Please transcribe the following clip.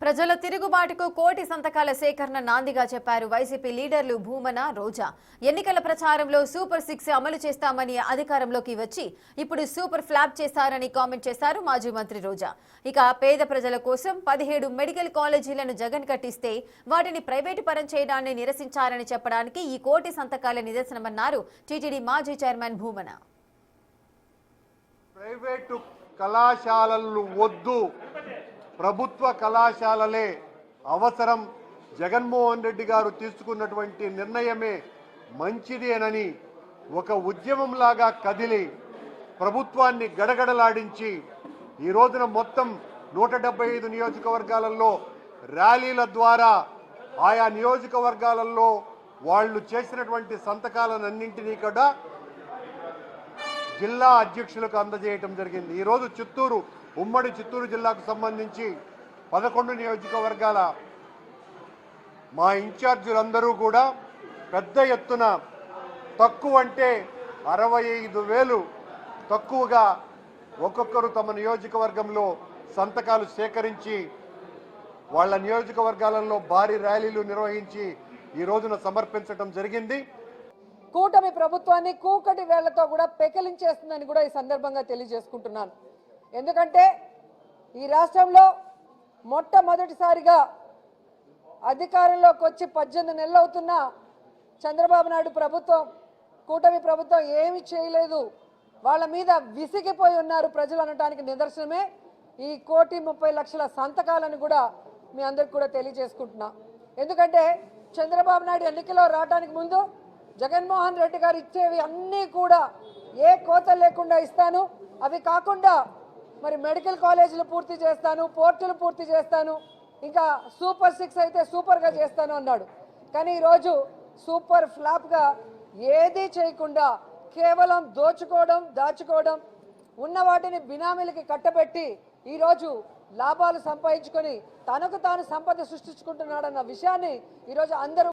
ప్రజల తిరుగుబాటుకు కోటి సంతకాల సేకరణ నాందిగా చెప్పారు వైసీపీ లీడర్లు భూమన రోజా. ఎన్నికల ప్రచారంలో సూపర్ 6 అమలు చేస్తామని అధికారంలోకి వచ్చి ఇప్పుడు సూపర్ ఫ్లాప్ చేశారని కామెంట్ చేశారు మాజీ మంత్రి రోజా. ఇక పేద ప్రజల కోసం 17 మెడికల్ కాలేజీలను జగన్ కట్టిస్తే వాటిని ప్రైవేటు పరం చేయడాన్ని నిరసించారని చెప్పడానికి ఈ కోటి సంతకాల నిదర్శనమన్నారు టీటీడీ మాజీ చైర్మన్ భూమన. ప్రైవేటు కళాశాలలు వద్దు, ప్రభుత్వ కళాశాలలే అవసరం. జగన్మోహన్ రెడ్డి గారు తీసుకున్నటువంటి నిర్ణయమే మంచిదేనని ఒక ఉద్యమంలాగా కదిలి ప్రభుత్వాన్ని గడగడలాడించి ఈ రోజున మొత్తం 175 నియోజకవర్గాలలో ర్యాలీల ద్వారా ఆయా నియోజకవర్గాలలో వాళ్ళు చేసినటువంటి సంతకాలన్నింటినీ కూడా జిల్లా అధ్యక్షులకు అందజేయటం జరిగింది. ఈరోజు చిత్తూరు, ఉమ్మడి చిత్తూరు జిల్లాకు సంబంధించి 11 నియోజకవర్గాల మా ఇన్ఛార్జీలందరూ కూడా పెద్ద ఎత్తున తక్కువ అంటే 65,000 తక్కువగా ఒక్కొక్కరు తమ నియోజకవర్గంలో సంతకాలు సేకరించి వాళ్ళ నియోజకవర్గాలలో భారీ ర్యాలీలు నిర్వహించి ఈ రోజున సమర్పించడం జరిగింది. కూటమి ప్రభుత్వాన్ని కూకటి వేళ్లతో కూడా పెకిలించేస్తుందని కూడా ఈ సందర్భంగా తెలియజేసుకుంటున్నాను. ఎందుకంటే ఈ రాష్ట్రంలో మొట్టమొదటిసారిగా అధికారంలోకి వచ్చి 18 నెలలు అవుతున్నా చంద్రబాబు నాయుడు ప్రభుత్వం, కూటమి ప్రభుత్వం ఏమీ చేయలేదు, వాళ్ళ మీద విసిగిపోయి ఉన్నారు ప్రజలు అనడానికి నిదర్శనమే ఈ 1,30,00,000 సంతకాలను కూడా మీ అందరికి కూడా తెలియజేసుకుంటున్నా. ఎందుకంటే చంద్రబాబు నాయుడు ఎన్నికల్లో రావడానికి ముందు జగన్మోహన్ రెడ్డి గారు ఇచ్చేవి అన్నీ కూడా ఏ కోత లేకుండా ఇస్తాను, అవి కాకుండా మరి మెడికల్ కాలేజీలు పూర్తి చేస్తాను, పోర్టులు పూర్తి చేస్తాను, ఇంకా సూపర్ 6 అయితే సూపర్గా చేస్తాను అన్నాడు. కానీ ఈరోజు సూపర్ ఫ్లాప్గా ఏదీ చేయకుండా కేవలం దోచుకోవడం, దాచుకోవడం, ఉన్న వాటిని బినామీలకి కట్టబెట్టి ఈరోజు లాభాలు సంపాదించుకొని తనకు తాను సంపద సృష్టించుకుంటున్నాడన్న విషయాన్ని ఈరోజు అందరూ